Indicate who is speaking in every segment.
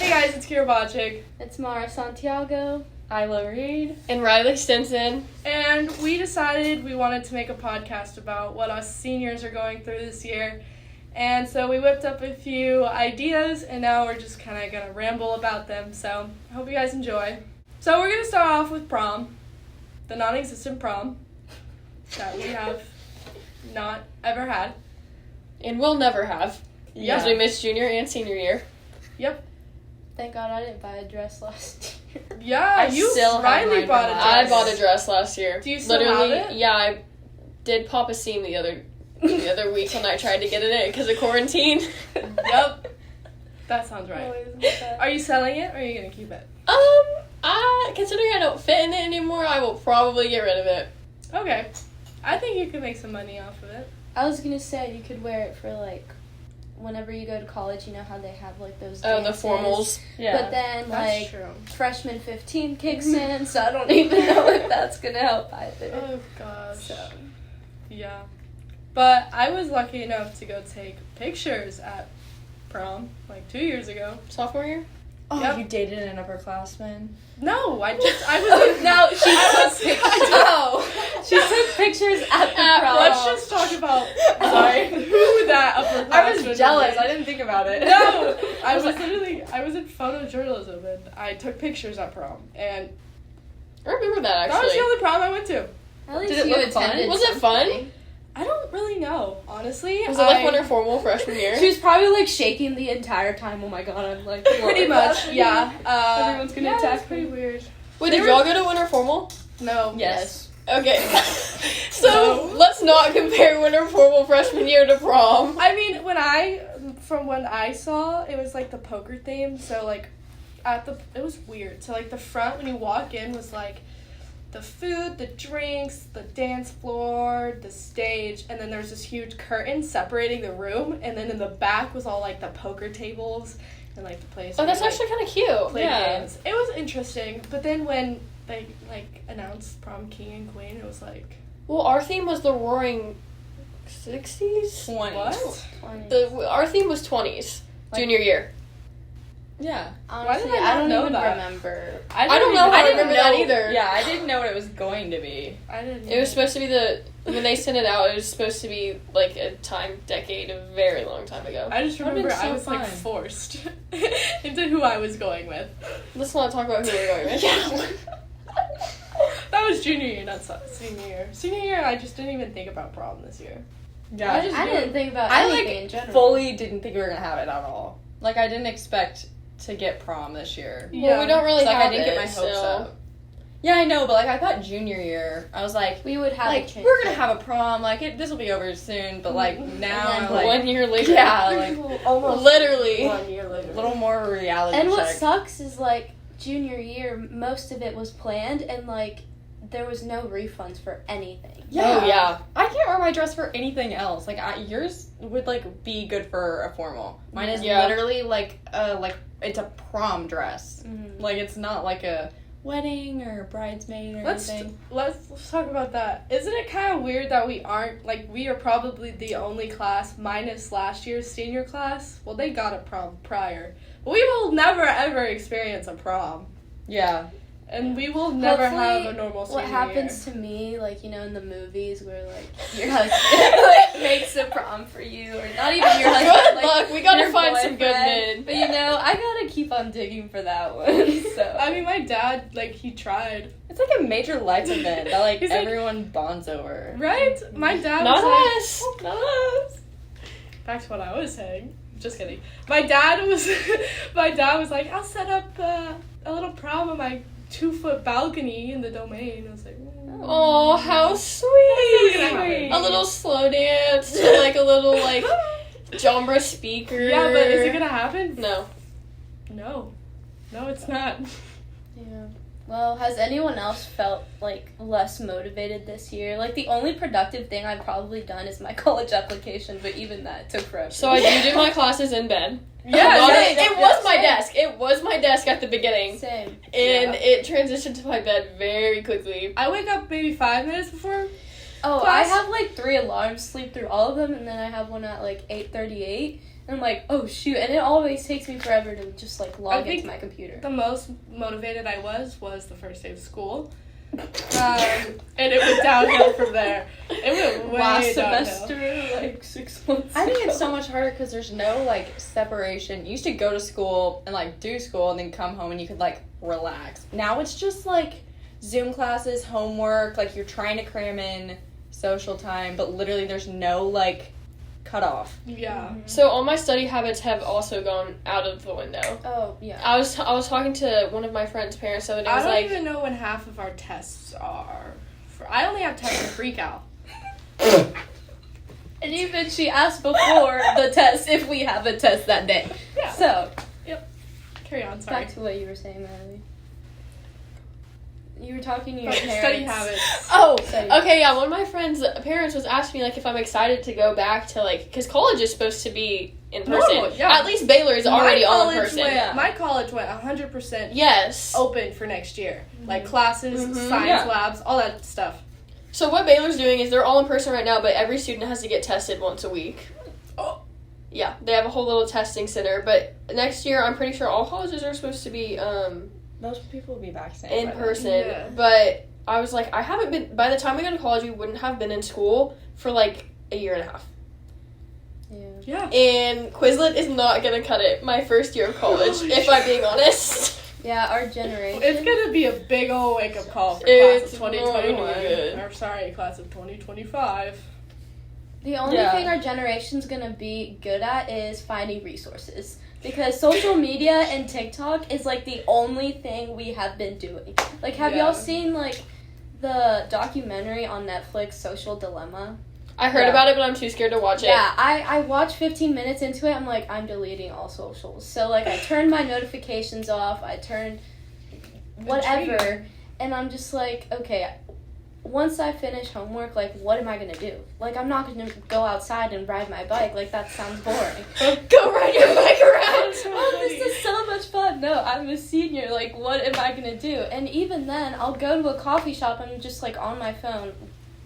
Speaker 1: Hey guys, it's Kira Bocic.
Speaker 2: It's Mara Santiago.
Speaker 3: Isla Reed.
Speaker 4: And Riley Stinson.
Speaker 1: And we decided we wanted to make a podcast about what us seniors are going through this year. And so we whipped up a few ideas, and now we're just kind of going to ramble about them. So I hope you guys enjoy. So we're going to start off with prom. The non-existent prom that we have not ever had.
Speaker 4: And will never have.
Speaker 1: Yeah.
Speaker 4: Because we missed junior and senior year.
Speaker 1: Yep.
Speaker 2: Thank God I didn't buy a dress last year.
Speaker 1: Yeah, Riley bought a dress.
Speaker 4: I bought a dress last year.
Speaker 1: Do you still
Speaker 4: Literally,
Speaker 1: have it?
Speaker 4: Yeah, I did pop a seam the other week when I tried to get it in because of quarantine.
Speaker 1: Yep. That sounds right. Are you selling it or are you going to keep it?
Speaker 4: Considering I don't fit in it anymore, I will probably get rid of it.
Speaker 1: Okay. I think you could make some money off of it.
Speaker 2: I was gonna say you could wear it for like whenever you go to college. You know how they have like those
Speaker 4: Oh, the
Speaker 2: dances?
Speaker 4: formals.
Speaker 3: Yeah.
Speaker 2: But then
Speaker 1: That's
Speaker 2: like
Speaker 1: true.
Speaker 2: freshman 15 kicks in, so I don't even know if that's gonna help either.
Speaker 1: Oh, gosh.
Speaker 2: So
Speaker 1: Yeah. But I was lucky enough to go take pictures at prom like 2 years ago.
Speaker 4: Sophomore year?
Speaker 3: Oh,
Speaker 1: Yep.
Speaker 3: you dated an upperclassman?
Speaker 1: No, I was
Speaker 2: no, she
Speaker 1: I
Speaker 2: took pictures. She took pictures at the prom.
Speaker 1: Let's just talk about who that upperclassman
Speaker 3: I was jealous.
Speaker 1: was.
Speaker 3: I didn't think about it.
Speaker 1: No, I was in photojournalism and I took pictures at prom, and
Speaker 4: I remember that,
Speaker 1: that was
Speaker 4: actually.
Speaker 1: the only prom I went to.
Speaker 2: At least
Speaker 3: Did it
Speaker 2: you
Speaker 3: look fun?
Speaker 2: attended
Speaker 4: Was it fun?
Speaker 2: something.
Speaker 1: I don't really know, honestly.
Speaker 4: Was it like winter formal freshman year?
Speaker 2: She was probably like shaking the entire time. Oh my God, I'm like
Speaker 1: Pretty much, yeah.
Speaker 2: Everyone's gonna
Speaker 1: yeah,
Speaker 2: attack
Speaker 1: it's pretty
Speaker 2: me.
Speaker 1: weird.
Speaker 4: Wait, did y'all go to winter formal?
Speaker 1: No.
Speaker 3: Yes.
Speaker 4: Okay. So,
Speaker 1: No.
Speaker 4: let's not compare winter formal freshman year to prom.
Speaker 1: I mean, from what I saw, it was like the poker theme. So like, it was weird. So like the front when you walk in was like the food, the drinks, the dance floor, the stage, and then there's this huge curtain separating the room. And then in the back was all like the poker tables and like the place.
Speaker 4: Oh,
Speaker 1: where
Speaker 4: that's
Speaker 1: you,
Speaker 4: actually kind of cute.
Speaker 1: play
Speaker 4: Yeah.
Speaker 1: games. It was interesting, but then when they like announced prom king and queen, it was like
Speaker 4: Well, our theme was the roaring 60s?
Speaker 3: 20.
Speaker 1: what?
Speaker 4: Our theme was 20s,
Speaker 3: Like-
Speaker 4: junior year.
Speaker 3: Yeah.
Speaker 2: Honestly,
Speaker 1: Why did I not
Speaker 2: don't
Speaker 1: know
Speaker 2: even
Speaker 1: that?
Speaker 2: remember.
Speaker 4: I don't know how I remember that either.
Speaker 3: Yeah, I didn't know what it was going to be.
Speaker 1: I didn't.
Speaker 4: It was supposed to be when they sent it out, it was supposed to be like a decade, a very long time ago.
Speaker 1: I just
Speaker 3: That'd
Speaker 1: remember
Speaker 3: been so
Speaker 1: I was like
Speaker 3: fun.
Speaker 1: forced into who I was going with.
Speaker 4: Let's not talk about who we're going with.
Speaker 1: That was junior year, not senior year. Senior year, I just didn't even think about prom this year.
Speaker 3: Yeah.
Speaker 2: I didn't think about
Speaker 3: I
Speaker 2: anything in general.
Speaker 3: fully didn't think we were gonna have it at all. Like I didn't expect to get prom this year.
Speaker 4: Well, we don't really
Speaker 3: It's like
Speaker 4: have
Speaker 3: I didn't
Speaker 4: it,
Speaker 3: get my hopes
Speaker 4: so.
Speaker 3: up. Yeah, I know, but like I thought junior year, I was like,
Speaker 2: We would have
Speaker 3: like
Speaker 2: a chance.
Speaker 3: we're gonna have a prom. Like this will be over soon. But like now,
Speaker 2: And
Speaker 3: I'm
Speaker 2: then
Speaker 3: like
Speaker 4: 1 year later.
Speaker 3: yeah, like
Speaker 1: Almost
Speaker 4: Literally.
Speaker 1: 1 year later.
Speaker 3: a little more reality
Speaker 2: And what
Speaker 3: check.
Speaker 2: sucks is like junior year, most of it was planned, and like there was no refunds for anything.
Speaker 3: Yeah.
Speaker 4: Oh, yeah.
Speaker 3: I can't wear my dress for anything else. Like yours would like be good for a formal. Mine is
Speaker 4: Yeah.
Speaker 3: literally like it's a prom dress.
Speaker 2: Mm.
Speaker 3: Like it's not like a wedding or bridesmaid or anything.
Speaker 1: Let's talk about that. Isn't it kind of weird that we are probably the only class minus last year's senior class? Well, they got a prom prior. But we will never ever experience a prom.
Speaker 3: Yeah.
Speaker 1: And we will never
Speaker 2: Hopefully,
Speaker 1: have a normal senior
Speaker 2: What happens
Speaker 1: year.
Speaker 2: to me, like, you know, in the movies where, like, your husband like, makes a prom for you, or not even your husband,
Speaker 4: Good
Speaker 2: like,
Speaker 4: luck. We gotta
Speaker 2: your
Speaker 4: find some good
Speaker 2: boyfriend.
Speaker 4: men.
Speaker 2: But, you know, I gotta keep on digging for that one, so.
Speaker 1: I mean, my dad, like, he tried.
Speaker 3: It's like a major life event that like
Speaker 1: He's like-
Speaker 3: everyone bonds over.
Speaker 1: Right? My dad
Speaker 4: Not
Speaker 1: was
Speaker 4: us.
Speaker 1: like, not us. Back to what I was saying. Just kidding. My dad was like, I'll set up a little prom on my 2-foot balcony in the Domain. I was like,
Speaker 4: Oh, how
Speaker 1: That's not gonna
Speaker 4: sweet.
Speaker 1: happen.
Speaker 4: A little slow dance to like a little like Jombra speaker.
Speaker 1: Yeah, but is it gonna happen?
Speaker 4: No.
Speaker 1: No. No, it's not.
Speaker 2: Yeah. Well, has anyone else felt, like, less motivated this year? Like, the only productive thing I've probably done is my college application, but even that took forever.
Speaker 4: So I do my classes in bed.
Speaker 1: Yeah,
Speaker 4: Not-
Speaker 1: same.
Speaker 4: it was my
Speaker 2: Same.
Speaker 4: desk. It was my desk at the beginning.
Speaker 2: Same.
Speaker 4: And
Speaker 1: Yeah.
Speaker 4: it transitioned to my bed very quickly.
Speaker 1: I wake up maybe 5 minutes before.
Speaker 2: Oh,
Speaker 1: Class.
Speaker 2: I have, like, 3 alarms, sleep through all of them, and then I have one at, like, 8:38. And I'm like, oh shoot, and it always takes me forever to just like
Speaker 1: I
Speaker 2: log
Speaker 1: think
Speaker 2: into my computer.
Speaker 1: The most motivated I was the first day of school. And it went downhill from there. It went way
Speaker 2: Last
Speaker 1: downhill.
Speaker 2: semester, like 6 months
Speaker 3: I think
Speaker 2: ago.
Speaker 3: it's so much harder because there's no like separation. You used to go to school and like do school and then come home and you could like relax. Now it's just like Zoom classes, homework, like you're trying to cram in social time, but literally there's no like cutoff.
Speaker 1: Yeah.
Speaker 4: So all my study habits have also gone out of the window.
Speaker 2: Oh, yeah.
Speaker 4: I was talking to one of my friend's parents the other day. I
Speaker 1: I
Speaker 4: was
Speaker 1: don't
Speaker 4: like,
Speaker 1: even know when half of our tests are. I only have tests for pre-cal.
Speaker 2: And even she asked before the test if we have a test that day.
Speaker 1: Yeah.
Speaker 2: So,
Speaker 1: Carry on, sorry.
Speaker 2: back to what you were saying, Natalie. You were talking to your
Speaker 1: About
Speaker 2: parents.
Speaker 1: study habits.
Speaker 4: oh,
Speaker 2: Study.
Speaker 4: okay, yeah. One of my friends' parents was asking me like if I'm excited to go back to like because college is supposed to be in person.
Speaker 1: Normal, yeah.
Speaker 4: At least Baylor is already all in person.
Speaker 1: My college went 100%
Speaker 4: Yes.
Speaker 1: open for next year. Like classes,
Speaker 4: Mhm.
Speaker 1: science
Speaker 3: Yeah.
Speaker 1: labs, all that stuff.
Speaker 4: So what Baylor's doing is they're all in person right now, but every student has to get tested once a week.
Speaker 1: Oh.
Speaker 4: Yeah, they have a whole little testing center, but next year I'm pretty sure all colleges are supposed to be
Speaker 3: Most people will be vaccinated
Speaker 4: in
Speaker 3: by then.
Speaker 4: person.
Speaker 1: Yeah.
Speaker 4: But I was like, I haven't been. By the time we go to college, we wouldn't have been in school for like a year and a half.
Speaker 2: Yeah.
Speaker 1: Yeah.
Speaker 4: And Quizlet is not gonna cut it my first year of college, if I'm being honest.
Speaker 2: Yeah, our generation.
Speaker 1: It's gonna be a big old wake up call for
Speaker 4: It's
Speaker 1: class of
Speaker 4: not gonna be
Speaker 1: 2021.
Speaker 4: good.
Speaker 1: Or sorry, class of 2025.
Speaker 2: The only
Speaker 3: Yeah.
Speaker 2: thing our generation's gonna be good at is finding resources. Because social media and TikTok is like the only thing we have been doing. Like, have
Speaker 1: Yeah.
Speaker 2: y'all seen like the documentary on Netflix, Social Dilemma?
Speaker 4: I heard
Speaker 3: Yeah.
Speaker 4: about it, but I'm too scared to watch it.
Speaker 2: Yeah, I watched 15 minutes into it. I'm like, I'm deleting all socials. So like, I turned my notifications off. I turned whatever,
Speaker 1: Intriguing.
Speaker 2: and I'm just like, okay. Once I finish homework, like, what am I gonna do? Like, I'm not gonna go outside and ride my bike. Like, that sounds boring.
Speaker 4: Go ride your bike around.
Speaker 2: Oh, this is so much fun. No, I'm a senior. Like, what am I gonna do? And even then, I'll go to a coffee shop and I'm just like on my phone.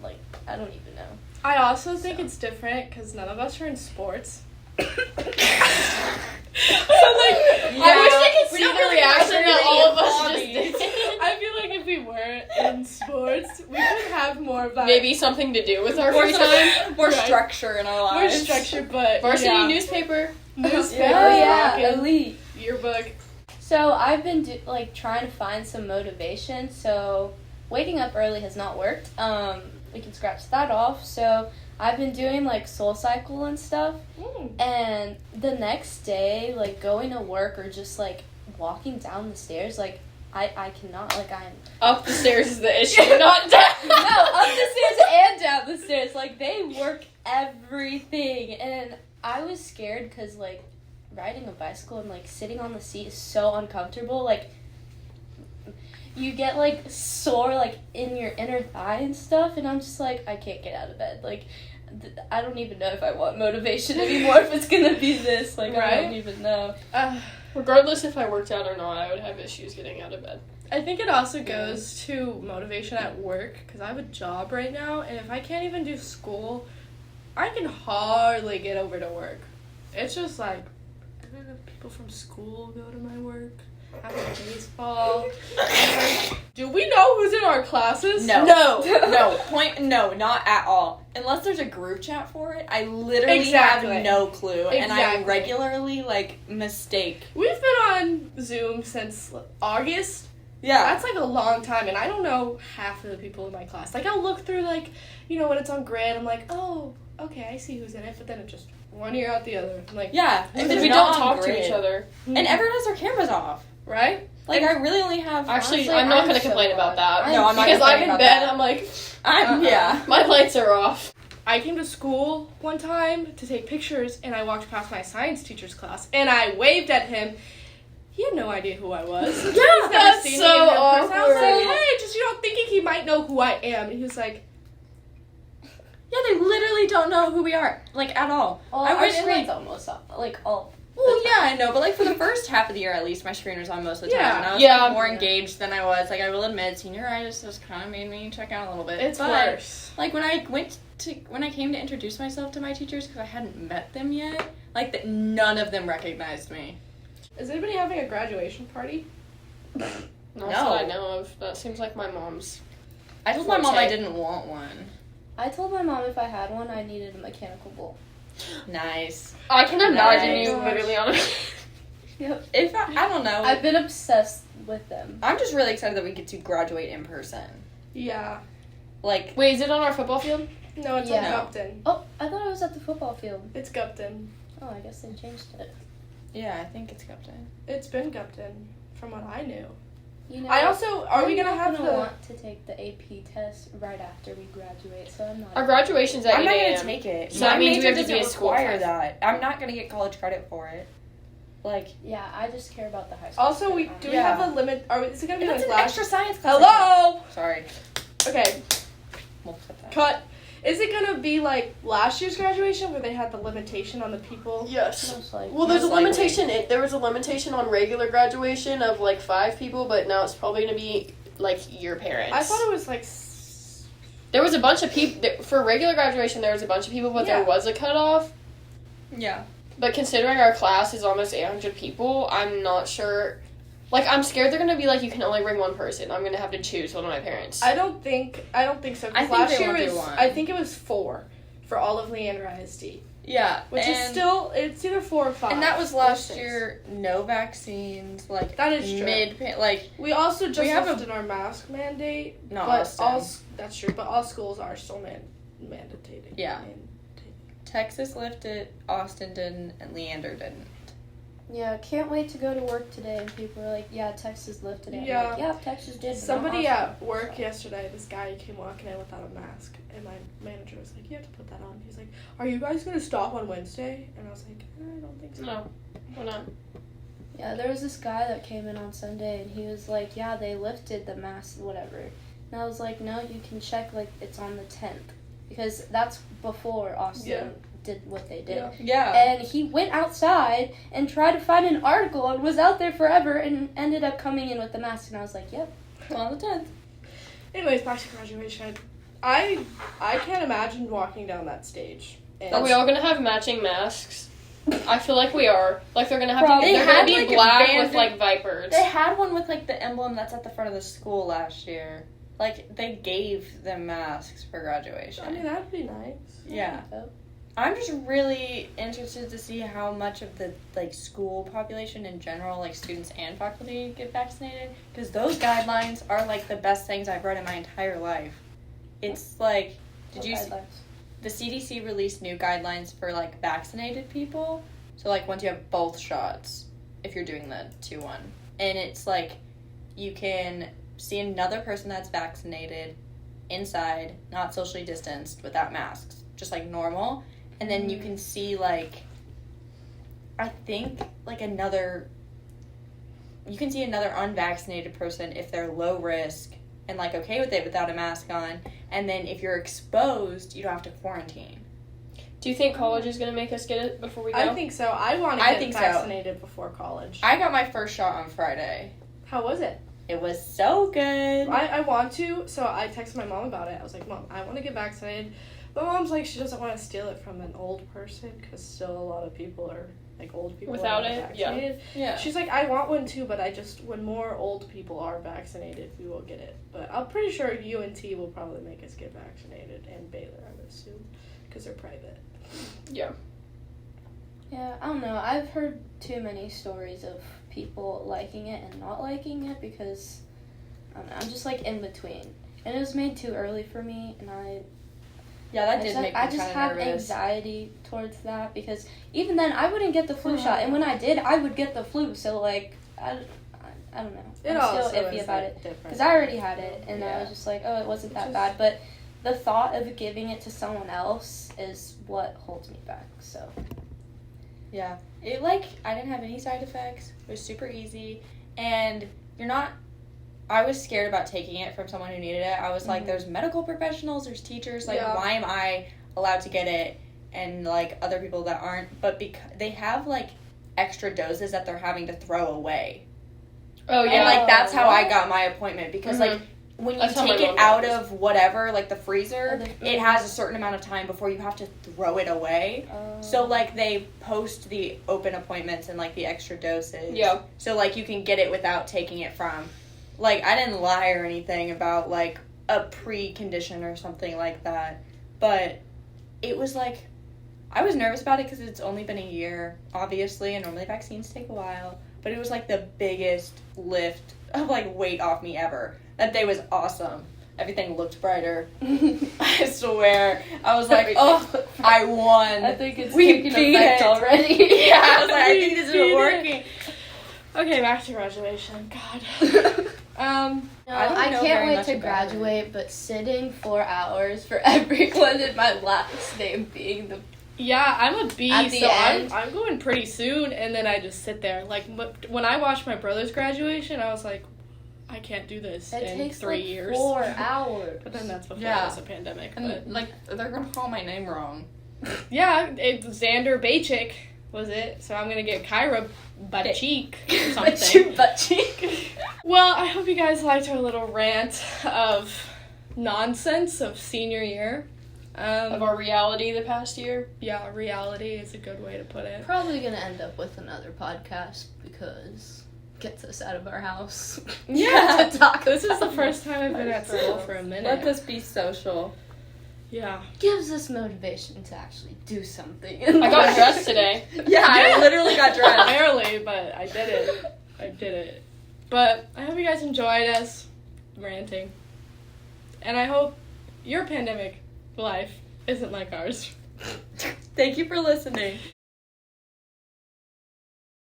Speaker 2: Like, I don't even know.
Speaker 1: I also think it's different because none of us are in sports.
Speaker 4: I wish I could
Speaker 3: We
Speaker 4: see
Speaker 3: don't
Speaker 4: the
Speaker 3: really
Speaker 4: reaction
Speaker 3: have
Speaker 4: that
Speaker 3: any
Speaker 4: all of us
Speaker 3: hobbies.
Speaker 4: just did.
Speaker 1: I feel like if we weren't in sports, we could have more of that.
Speaker 4: Maybe something to do with our
Speaker 3: More
Speaker 4: free time.
Speaker 3: More
Speaker 1: Right.
Speaker 3: structure in our
Speaker 1: more
Speaker 3: lives.
Speaker 1: structure, but
Speaker 4: Varsity
Speaker 1: yeah.
Speaker 4: newspaper.
Speaker 1: Newspaper,
Speaker 2: Oh yeah,
Speaker 1: rockin',
Speaker 2: elite.
Speaker 1: yearbook.
Speaker 2: So I've been trying to find some motivation. So waking up early has not worked. We can scratch that off. So I've been doing like Soul Cycle and stuff. And the next day, like going to work or just like walking down the stairs, like I cannot. Like I'm
Speaker 4: Up the stairs is the issue, not down.
Speaker 2: no up the stairs and down the stairs. Like they work everything, and I was scared because like riding a bicycle and like sitting on the seat is so uncomfortable. Like you get like sore like in your inner thigh and stuff, and I'm just like I can't get out of bed. Like I don't even know if I want motivation anymore. If it's gonna be this, like I
Speaker 1: Right?
Speaker 2: don't even know.
Speaker 4: Regardless if I worked out or not, I would have issues getting out of bed.
Speaker 1: I think it also goes to motivation at work because I have a job right now, and if I can't even do school, I can hardly get over to work. It's just like, I don't know, people from school go to my work. I have baseball. Do we know who's in our classes?
Speaker 3: No.
Speaker 4: No.
Speaker 3: No, not at all. Unless there's a group chat for it, I literally
Speaker 1: Exactly.
Speaker 3: have no clue. And I
Speaker 1: Exactly.
Speaker 3: regularly, like, mistake.
Speaker 1: We've been on Zoom since August.
Speaker 3: Yeah.
Speaker 1: That's like a long time, and I don't know half of the people in my class. Like, I'll look through, like, you know, when it's on grid, I'm like, oh, okay, I see who's in it, but then it just one ear out the other. I'm like,
Speaker 3: Yeah.
Speaker 4: And
Speaker 3: it's
Speaker 4: we
Speaker 3: not
Speaker 4: don't talk to
Speaker 3: great.
Speaker 4: each other.
Speaker 3: And everyone has their cameras off.
Speaker 1: right?
Speaker 3: Like, I really only have...
Speaker 4: Actually,
Speaker 2: Honestly,
Speaker 4: I'm not
Speaker 2: I'm
Speaker 4: going to
Speaker 2: so
Speaker 4: complain about that.
Speaker 3: No, I'm not
Speaker 4: Because I'm
Speaker 3: complaining
Speaker 4: in
Speaker 3: about
Speaker 4: bed,
Speaker 3: that.
Speaker 4: I'm like,
Speaker 3: Yeah.
Speaker 4: my lights are off.
Speaker 1: I came to school one time to take pictures, and I walked past my science teacher's class, and I waved at him. He had no idea who I was. He's never
Speaker 4: that's
Speaker 1: seen
Speaker 4: so
Speaker 1: me in person. I was like,
Speaker 4: awkward.
Speaker 1: hey, just, you know, thinking he might know who I am. And he was like,
Speaker 3: Yeah, they literally don't know who we are. Like, at all.
Speaker 2: Well,
Speaker 3: I
Speaker 2: our
Speaker 3: went in,
Speaker 2: screen's
Speaker 3: like...
Speaker 2: almost up. Like all
Speaker 3: Well, yeah, I know, but like for the first half of the year at least, my screen was on most of the time.
Speaker 1: Yeah.
Speaker 3: And I was
Speaker 4: Yeah.
Speaker 3: like, more engaged than I was. Like, I will admit, senioritis just kind of made me check out a little bit.
Speaker 1: It's
Speaker 3: but,
Speaker 1: worse.
Speaker 3: Like, when I came to introduce myself to my teachers, because I hadn't met them yet, like, none of them recognized me.
Speaker 1: Is anybody having a graduation party?
Speaker 4: Not
Speaker 3: No.
Speaker 4: that I know of. That seems like my mom's.
Speaker 3: I told my mom I
Speaker 4: Forte.
Speaker 3: didn't want one.
Speaker 2: I told my mom if I had one, I needed a mechanical bull.
Speaker 3: Nice.
Speaker 4: I can imagine
Speaker 3: Nice.
Speaker 4: you literally on a.
Speaker 2: Yep.
Speaker 3: If I don't know.
Speaker 2: I've been obsessed with them.
Speaker 3: I'm just really excited that we get to graduate in person.
Speaker 1: Yeah.
Speaker 3: Like,
Speaker 4: Wait, is it on our football field?
Speaker 1: No, it's
Speaker 2: Yeah.
Speaker 1: in Gupton.
Speaker 2: Oh, I thought I was at the football field.
Speaker 1: It's Gupton.
Speaker 2: Oh, I guess they changed it.
Speaker 3: yeah, I think it's Gupton.
Speaker 1: It's been Gupton, from what I knew.
Speaker 2: You know,
Speaker 1: I also, are we
Speaker 2: I'm
Speaker 1: gonna
Speaker 2: not
Speaker 1: have
Speaker 2: gonna
Speaker 1: the...
Speaker 2: want to take the AP test right after we graduate, so I'm not.
Speaker 4: Our graduation's at
Speaker 3: I'm
Speaker 4: 8
Speaker 3: not
Speaker 4: a.m.
Speaker 3: gonna take it.
Speaker 4: So that
Speaker 3: My
Speaker 4: means we
Speaker 3: major
Speaker 4: have to be
Speaker 3: doesn't
Speaker 4: at school at
Speaker 3: require
Speaker 4: 5.
Speaker 3: that. I'm not gonna get college credit for it. Like,
Speaker 2: Yeah, I just care about the high school.
Speaker 1: Also, we
Speaker 2: credit,
Speaker 1: do we
Speaker 3: Yeah.
Speaker 1: have a limit? Is it gonna be
Speaker 3: it's
Speaker 1: like
Speaker 3: an
Speaker 1: last?
Speaker 3: extra science class.
Speaker 1: Hello.
Speaker 3: Sorry.
Speaker 1: Okay,
Speaker 3: We'll put that.
Speaker 1: cut. Is it gonna be like last year's graduation where they had the limitation on the people?
Speaker 4: Yes.
Speaker 2: Most likely.
Speaker 4: Well, there's a
Speaker 3: Most likely.
Speaker 4: limitation. There was a limitation on regular graduation of like 5 people, but now it's probably gonna be like your parents.
Speaker 1: I thought it was like.
Speaker 4: There was a bunch of people for regular graduation. There was a bunch of people, but
Speaker 1: Yeah.
Speaker 4: there was a cutoff.
Speaker 3: Yeah.
Speaker 4: But considering our class is almost 800 people, I'm not sure. Like, I'm scared they're gonna be like, you can only bring one person. I'm gonna have to choose one of my parents.
Speaker 1: I don't think so.
Speaker 3: I
Speaker 1: 'Cause
Speaker 3: think
Speaker 1: last
Speaker 3: they
Speaker 1: year
Speaker 3: won't do
Speaker 1: was.
Speaker 3: one.
Speaker 1: I think it was 4 for all of Leander ISD,
Speaker 3: Yeah.
Speaker 1: which is still. It's either 4 or 5.
Speaker 3: And that was
Speaker 1: or
Speaker 3: last
Speaker 1: 6.
Speaker 3: year. No vaccines. Like
Speaker 1: That is true.
Speaker 3: Like
Speaker 1: We also just
Speaker 3: We have
Speaker 1: lifted our mask mandate.
Speaker 3: not
Speaker 1: but
Speaker 3: Austin.
Speaker 1: that's true. But all schools are still mandated.
Speaker 3: Yeah. Texas lifted, Austin didn't, and Leander didn't.
Speaker 2: Yeah, can't wait to go to work today, and people are like, "Yeah, Texas lifted it." I'm
Speaker 1: Yeah.
Speaker 2: like, yeah, Texas did. but not
Speaker 1: Somebody
Speaker 2: Austin."
Speaker 1: at work yesterday, this guy came walking in without a mask, and my manager was like, "You have to put that on." He's like, "Are you guys gonna stop on Wednesday?" And I was like, "I don't think so."
Speaker 4: No. Why not?
Speaker 2: Yeah, there was this guy that came in on Sunday, and he was like, "Yeah, they lifted the mask, whatever." And I was like, "No, you can check like it's on the 10th, because that's before Austin
Speaker 1: Yeah.
Speaker 2: did what they did."
Speaker 1: Yeah.
Speaker 3: Yeah.
Speaker 2: And he went outside and tried to find an article and was out there forever and ended up coming in with the mask. And I was like, "Yep."
Speaker 3: It's on the 10th.
Speaker 1: Anyways, back to graduation. I can't imagine walking down that stage. And
Speaker 4: Are we all gonna have matching masks? I feel like we are. Like they're gonna have
Speaker 2: Probably.
Speaker 4: to. They're
Speaker 3: They
Speaker 4: gonna
Speaker 3: had,
Speaker 4: be
Speaker 3: like, a
Speaker 4: black
Speaker 3: band-
Speaker 4: with like vipers.
Speaker 3: They had one with like the emblem that's at the front of the school last year. Like they gave them masks for graduation.
Speaker 1: I mean, that'd be nice.
Speaker 3: yeah. I'm just really interested to see how much of the like school population in general, like students and faculty, get vaccinated, because those guidelines are like the best things I've read in my entire life. It's like, did you see, the CDC released new guidelines for like vaccinated people? So like once you have both shots, if you're doing the 2-1, and it's like you can see another person that's vaccinated inside, not socially distanced, without masks, just like normal. And then you can see, like, I think, like, you can see another unvaccinated person if they're low risk and, like, okay with it without a mask on. And then if you're exposed, you don't have to quarantine.
Speaker 4: Do you think college is gonna make us get it before we go?
Speaker 1: I think so. I want to
Speaker 3: I
Speaker 1: get
Speaker 3: think so.
Speaker 1: vaccinated before college.
Speaker 3: I got my first shot on Friday.
Speaker 1: How was it?
Speaker 3: It was so good.
Speaker 1: I want to, so I texted my mom about it. I was like, "Mom, I want to get vaccinated." But Mom's like, she doesn't want to steal it from an old person because still a lot of people are, like, old people
Speaker 4: Without
Speaker 1: are not
Speaker 4: it, yeah.
Speaker 1: vaccinated.
Speaker 3: Yeah.
Speaker 1: She's like, "I want one too, but when more old people are vaccinated, we will get it." But I'm pretty sure UNT will probably make us get vaccinated, and Baylor, I would assume, because they're private.
Speaker 4: Yeah.
Speaker 2: Yeah, I don't know. I've heard too many stories of people liking it and not liking it because I don't know, I'm just like in between. And it was made too early for me, and
Speaker 3: Yeah, that
Speaker 2: I
Speaker 3: did
Speaker 2: just,
Speaker 3: make me
Speaker 2: I just
Speaker 3: kind of
Speaker 2: have
Speaker 3: nervous.
Speaker 2: anxiety towards that because even then I wouldn't get the flu shot, and when I did, I would get the flu. So like I don't know. I'm still iffy about it because I already had it, and I was just like, oh, it wasn't that bad. But the thought of giving it to someone else is what holds me back. So
Speaker 3: Yeah. It, like, I didn't have any side effects. It was super easy. And I was scared about taking it from someone who needed it. I was like, there's medical professionals, there's teachers. Like,
Speaker 1: Yeah.
Speaker 3: why am I allowed to get it and, like, other people that aren't? But because they have, like, extra doses that they're having to throw away.
Speaker 4: Oh yeah.
Speaker 3: And like that's how I got my appointment because like when you
Speaker 4: That's how my
Speaker 3: take it
Speaker 4: mom
Speaker 3: out
Speaker 4: got
Speaker 3: of whatever, like the freezer,
Speaker 2: Oh,
Speaker 3: it has a certain amount of time before you have to throw it away. So like they post the open appointments and like the extra doses.
Speaker 4: Yeah.
Speaker 3: So like you can get it without taking it from. Like I didn't lie or anything about like a precondition or something like that, but it was like I was nervous about it because it's only been a year, obviously, and normally vaccines take a while. But it was like the biggest lift of like weight off me ever. That day was awesome. Everything looked brighter. I swear. I was like, oh, I won.
Speaker 2: I think it's
Speaker 3: We
Speaker 2: taking
Speaker 3: beat
Speaker 2: effect
Speaker 3: it.
Speaker 2: already.
Speaker 3: Yeah, I was like, I think this
Speaker 1: We beat
Speaker 3: is
Speaker 1: it.
Speaker 3: working.
Speaker 1: Okay, back to graduation. God.
Speaker 2: No,
Speaker 3: I don't
Speaker 2: I
Speaker 3: know
Speaker 2: can't
Speaker 3: very
Speaker 2: wait
Speaker 3: much
Speaker 2: to
Speaker 3: about
Speaker 2: graduate, but sitting 4 hours for everyone in my last name being the
Speaker 1: Yeah, I'm a B,
Speaker 2: At the
Speaker 1: so
Speaker 2: end.
Speaker 1: I'm going pretty soon, and then I just sit there. Like, when I watched my brother's graduation, I was like, I can't do this
Speaker 2: it
Speaker 1: in
Speaker 2: takes
Speaker 1: 3
Speaker 2: like
Speaker 1: years.
Speaker 2: 4 hours.
Speaker 1: But then that's before
Speaker 3: Yeah.
Speaker 1: it was a pandemic.
Speaker 3: And
Speaker 1: But
Speaker 3: like they're gonna call my name wrong.
Speaker 1: yeah, Xander Bachik was it, so I'm gonna get Kyra Bachik or something.
Speaker 2: Butt cheek.
Speaker 1: Well, I hope you guys liked our little rant of nonsense of senior year.
Speaker 4: Of our reality the past year.
Speaker 1: Yeah, reality is a good way to put it.
Speaker 2: Probably gonna end up with another podcast because it gets us out of our house.
Speaker 1: Yeah,
Speaker 2: to talk
Speaker 1: this is the
Speaker 2: about.
Speaker 1: first time I've been at school for a
Speaker 3: Let
Speaker 1: minute.
Speaker 3: this be social.
Speaker 1: Yeah.
Speaker 2: Gives us motivation to actually do something.
Speaker 4: I got dressed today.
Speaker 3: Yeah, I literally got dressed.
Speaker 1: Barely, but I did it. I did it. But I hope you guys enjoyed us ranting. And I hope your pandemic life isn't like ours.
Speaker 3: Thank you for listening.